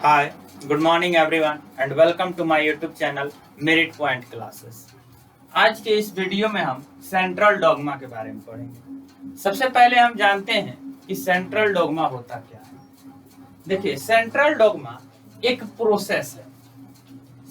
Hi, good morning everyone and welcome to my YouTube channel Merit Point Classes। आज के इस video में हम सेंट्रल डॉगमा के बारे में पढ़ेंगे। सबसे पहले हम जानते हैं कि सेंट्रल डॉगमा होता क्या है। देखिए, सेंट्रल डॉगमा एक प्रोसेस है।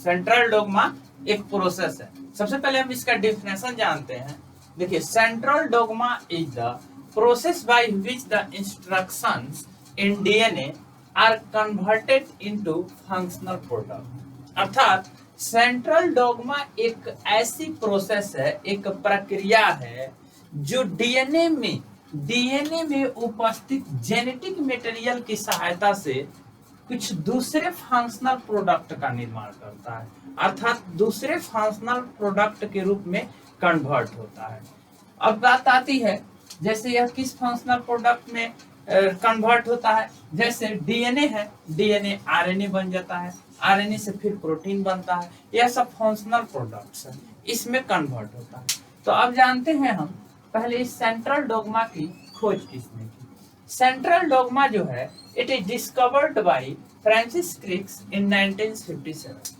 सेंट्रल डॉगमा एक प्रोसेस है। सबसे पहले हम इसका डेफिनेशन जानते हैं। देखिए, central dogma is the process by which the instructions in DNA are converted into functional product. अर्थात सेंट्रल डॉगमा एक ऐसी प्रोसेस है, एक प्रक्रिया है जो डीएनए में उपस्थित जेनेटिक मटेरियल की सहायता से कुछ दूसरे फंक्शनल प्रोडक्ट का निर्माण करता है, अर्थात दूसरे फंक्शनल प्रोडक्ट के रूप में कन्वर्ट होता है। अब बात आती है, जैसे यह किस फंक्शनल प्रोडक्ट में कन्वर्ट होता है। जैसे डीएनए है, डीएनए आरएनए बन जाता है, आरएनए से फिर प्रोटीन बनता है। यह सब फंक्शनल प्रोडक्ट्स है, इसमें कन्वर्ट होता है। तो अब जानते हैं हम पहले इस सेंट्रल डॉगमा की खोज किसने की। सेंट्रल डॉगमा जो है, it is discovered by Francis Crick in 1957।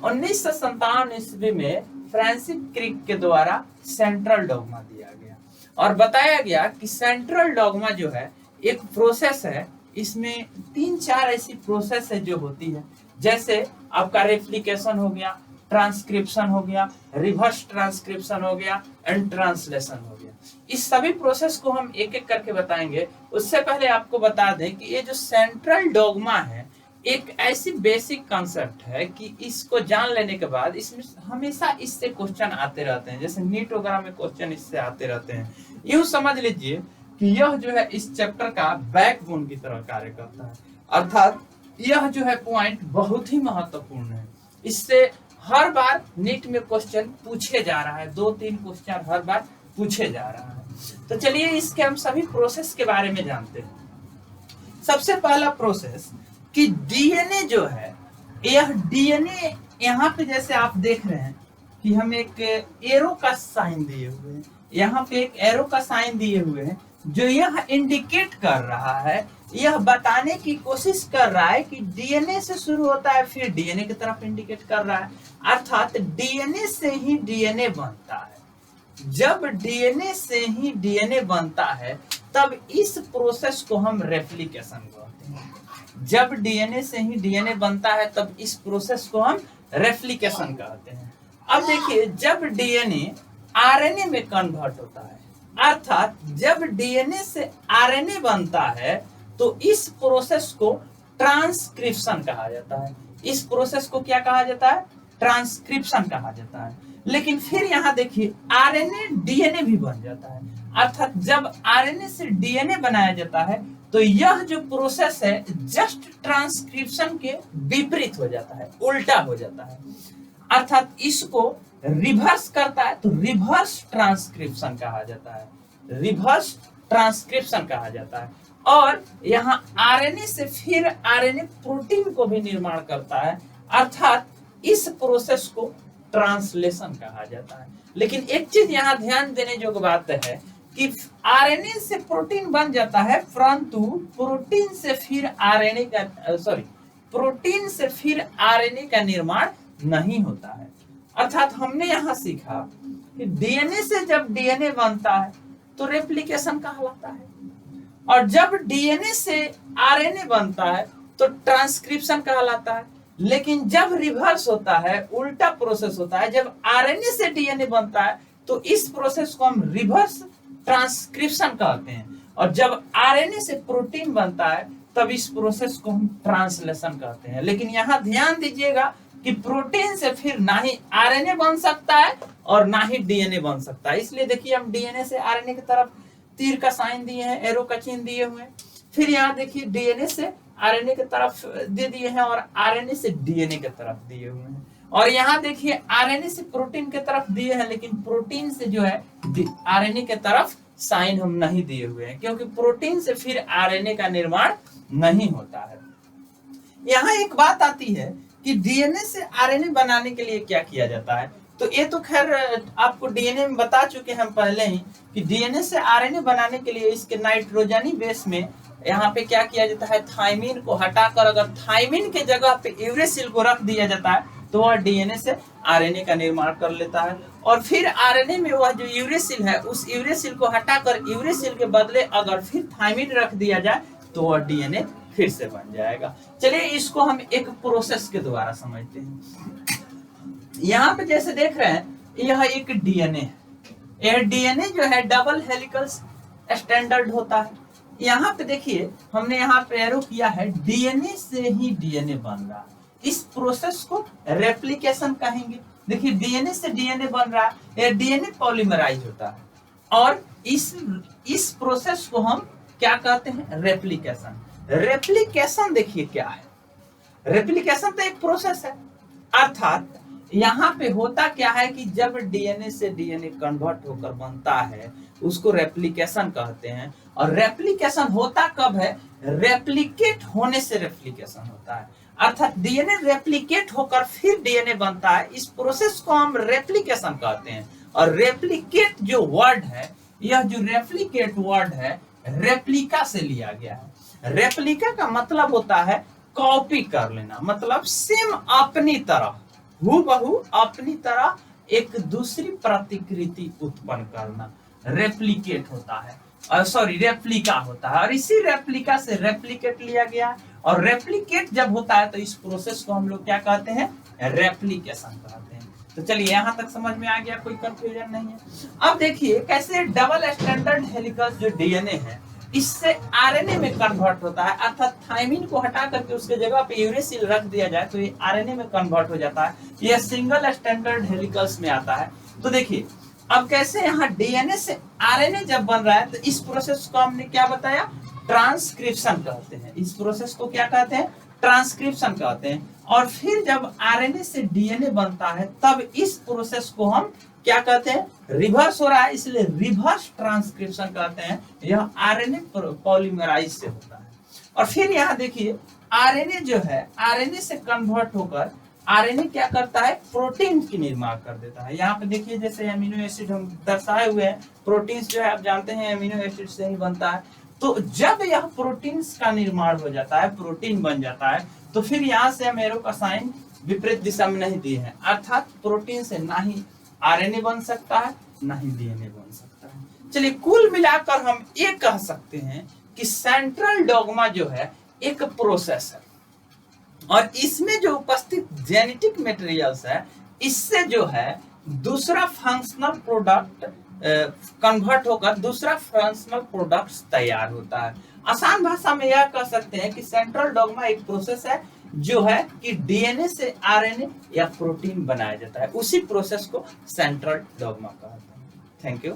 1957 ईस्वी में फ्रांसिस क्रिक के द्वारा सेंट्रल डॉगमा दिया गया और बताया गया कि सेंट्रल डॉगमा जो है एक प्रोसेस है। इसमें 3-4 ऐसी प्रोसेस है जो होती है, जैसे आपका रेप्लिकेशन हो गया, ट्रांसक्रिप्शन हो गया, रिवर्स ट्रांसक्रिप्शन हो गया एंड ट्रांसलेशन हो गया। इस सभी प्रोसेस को हम एक एक करके बताएंगे। उससे पहले आपको बता दें कि ये जो सेंट्रल डॉगमा है एक ऐसी बेसिक कंसेप्ट है कि इसको जान लेने के बाद इसमें हमेशा इससे क्वेश्चन आते रहते हैं। जैसे नीट वगैरह में क्वेश्चन इससे आते रहते हैं। यूं समझ लीजिए कि यह जो है इस चैप्टर का बैकबोन की तरह कार्य करता है, अर्थात यह जो है पॉइंट बहुत ही महत्वपूर्ण है। इससे हर बार नीट में क्वेश्चन पूछे जा रहा है, 2-3 क्वेश्चन हर बार पूछे जा रहा है। तो चलिए इसके हम सभी प्रोसेस के बारे में जानते हैं। सबसे पहला प्रोसेस कि डीएनए जो है, यह डीएनए यहाँ पे जैसे आप देख रहे हैं कि हम एक एरो का साइन दिए हुए हैं, यहाँ पे एक एरो का साइन दिए हुए हैं जो यह इंडिकेट कर रहा है, यह बताने की कोशिश कर रहा है कि डीएनए से शुरू होता है फिर डीएनए की तरफ इंडिकेट कर रहा है, अर्थात डीएनए से ही डीएनए बनता है। जब डीएनए से ही डीएनए बनता है तब इस प्रोसेस को हम रेप्लिकेशन कहते हैं। जब डीएनए से ही डीएनए बनता है तब इस प्रोसेस को हम रेप्लिकेशन कहते हैं। अब देखिए, जब डीएनए आरएनए में कन्वर्ट होता है, अर्थात जब डीएनए से आरएनए बनता है तो इस प्रोसेस को ट्रांसक्रिप्शन कहा जाता है। इस प्रोसेस को क्या कहा जाता है? ट्रांसक्रिप्शन कहा जाता है। लेकिन फिर यहाँ देखिए, आरएनए डीएनए भी बन जाता है, अर्थात जब आरएनए से डीएनए बनाया जाता है तो यह जो प्रोसेस है जस्ट ट्रांसक्रिप्शन के विपरीत हो जाता है, उल्टा हो जाता है, अर्थात इसको रिवर्स करता है तो रिवर्स ट्रांसक्रिप्शन कहा जाता है। रिवर्स ट्रांसक्रिप्शन कहा जाता है। और यहाँ आरएनए से फिर आरएनए प्रोटीन को भी निर्माण करता है, अर्थात इस प्रोसेस को ट्रांसलेशन कहा जाता है। लेकिन एक चीज यहाँ ध्यान देने योग्य बात है कि आरएनए से प्रोटीन बन जाता है, परंतु प्रोटीन से फिर आरएनए का निर्माण नहीं होता है। अर्थात हमने यहाँ सीखा कि डीएनए से जब डीएनए बनता है तो रेप्लिकेशन कहलाता है, और जब डीएनए से आरएनए बनता है तो ट्रांसक्रिप्शन कहलाता है। लेकिन जब रिवर्स होता है, उल्टा प्रोसेस होता है, जब आरएनए से डीएनए बनता है तो इस प्रोसेस को हम रिवर्स ट्रांसक्रिप्शन कहते हैं, और जब आरएनए से प्रोटीन बनता है तब इस प्रोसेस को हम ट्रांसलेशन कहते हैं। लेकिन यहाँ ध्यान दीजिएगा कि प्रोटीन से फिर ना ही आरएनए बन सकता है और ना ही डीएनए बन सकता है। इसलिए देखिए, हम डीएनए से आरएनए की तरफ तीर का साइन दिए हैं, एरो का चिन्ह दिए हुए हैं। फिर यहाँ देखिए, डीएनए से आरएनए की तरफ दे दिए हैं और आरएनए से डीएनए की तरफ दिए हुए हैं। और यहाँ देखिए, आरएनए से प्रोटीन की तरफ दिए हैं, लेकिन प्रोटीन से जो है आरएनए की तरफ साइन हम नहीं दिए हुए हैं, क्योंकि प्रोटीन से फिर आरएनए का निर्माण नहीं होता है। यहाँ एक बात आती है कि डीएनए से आरएनए बनाने के लिए क्या किया जाता है। तो ये तो खैर आपको डीएनए में बता चुके हैं हम पहले ही कि डीएनए से आरएनए बनाने के लिए इसके नाइट्रोजनी बेस में यहाँ पे क्या किया जाता है, थाइमिन को हटाकर अगर थाइमिन के जगह पे यूरेसिल को रख दिया जाता है तो वह डीएनए से आरएनए का निर्माण कर लेता है। और फिर आरएनए में वह जो यूरेसिल है उस यूरेसिल को हटाकर यूरेसिल के बदले अगर फिर थाइमिन रख दिया जाए तो वह डीएनए फिर से बन जाएगा। चलिए इसको हम एक प्रोसेस के द्वारा समझते हैं। यहाँ पे जैसे देख रहे हैं यह एक डीएनए है। यह डीएनए जो है डबल हेलिकल स्टैंडर्ड होता है। यहाँ पे देखिए हमने यहाँ पे एरो किया है, डीएनए से ही डीएनए बन रहा है। इस प्रोसेस को रेप्लिकेशन कहेंगे। देखिए डीएनए से डीएनए बन रहा है, यह डीएनए पॉलीमराइज होता है और इस प्रोसेस को हम क्या कहते हैं, रेप्लिकेशन। रेप्लिकेशन देखिए क्या है, रेप्लिकेशन तो एक प्रोसेस है, अर्थात यहाँ पे होता क्या है कि जब डीएनए से डीएनए कन्वर्ट होकर बनता है उसको रेप्लिकेशन कहते हैं। और रेप्लिकेशन होता कब है, रेप्लिकेट होने से रेप्लिकेशन होता है, अर्थात डीएनए रेप्लिकेट होकर फिर डीएनए बनता है। इस प्रोसेस को हम रेप्लिकेशन कहते हैं। और रेप्लिकेट जो वर्ड है, यह जो रेप्लिकेट वर्ड है रेप्लिका से लिया गया है। रेप्लिका का मतलब होता है कॉपी कर लेना, मतलब सेम अपनी तरह, हूबहू अपनी तरह एक दूसरी प्रतिकृति उत्पन्न करना रेप्लिकेट होता है, सॉरी रेप्लिका होता है। और इसी रेप्लिका से रेप्लिकेट लिया गया। और रेप्लिकेट जब होता है तो इस प्रोसेस को हम लोग क्या कहते हैं, रेप्लिकेशन कहते हैं। तो चलिए यहाँ तक समझ में आ गया, कोई कंफ्यूजन नहीं है। अब देखिए कैसे डबल स्टैंडर्ड हेलिकल जो डीएनए है इससे आरएनए में कन्वर्ट होता है, अर्थात थाइमिन को हटा करके उसके जगह पे यूरेसिल रख दिया जाए तो ये आरएनए में कन्वर्ट हो जाता है। यह सिंगल स्टैंडर्ड हेलिकल्स में आता है। तो देखिए अब कैसे यहाँ डीएनए से आरएनए जब बन रहा है तो इस प्रोसेस को हमने क्या बताया, ट्रांसक्रिप्शन कहते हैं। इस प्रोसेस को क्या कहते हैं, ट्रांसक्रिप्शन कहते हैं। और फिर जब आरएनए से डीएनए बनता है तब इस प्रोसेस को हम क्या कहते हैं, रिवर्स हो रहा है, इसलिए रिवर्स ट्रांसक्रिप्शन कहते हैं। यह आरएनए पॉलीमराइज से होता है। और फिर यहाँ देखिए आरएनए जो है, आरएनए से कन्वर्ट होकर आरएनए क्या करता है, प्रोटीन की निर्माण कर देता है। यहाँ पे देखिए जैसे अमीनो एसिड हम दर्शाए हुए हैं, प्रोटीन्स जो है आप जानते हैं अमीनो एसिड से ही बनता है। तो जब यह प्रोटीन्स का निर्माण हो जाता है, प्रोटीन बन जाता है, तो फिर यहाँ से हम एरो का साइन विपरीत दिशा में नहीं दिए हैं, अर्थात प्रोटीन से ना ही आरएनए बन सकता है ना ही डीएनए बन सकता है। चलिए कुल मिलाकर हम ये कह सकते हैं कि सेंट्रल डॉग्मा जो है एक प्रोसेस है और इसमें जो उपस्थित जेनेटिक मटेरियल्स है इससे जो है दूसरा फंक्शनल प्रोडक्ट कन्वर्ट होकर दूसरा फंक्शनल प्रोडक्ट्स तैयार होता है। आसान भाषा में यह कह सकते हैं कि सेंट्रल डॉग्मा एक प्रोसेस है जो है कि डीएनए से आरएनए या प्रोटीन बनाया जाता है, उसी प्रोसेस को सेंट्रल डॉग्मा कहते हैं। Thank you.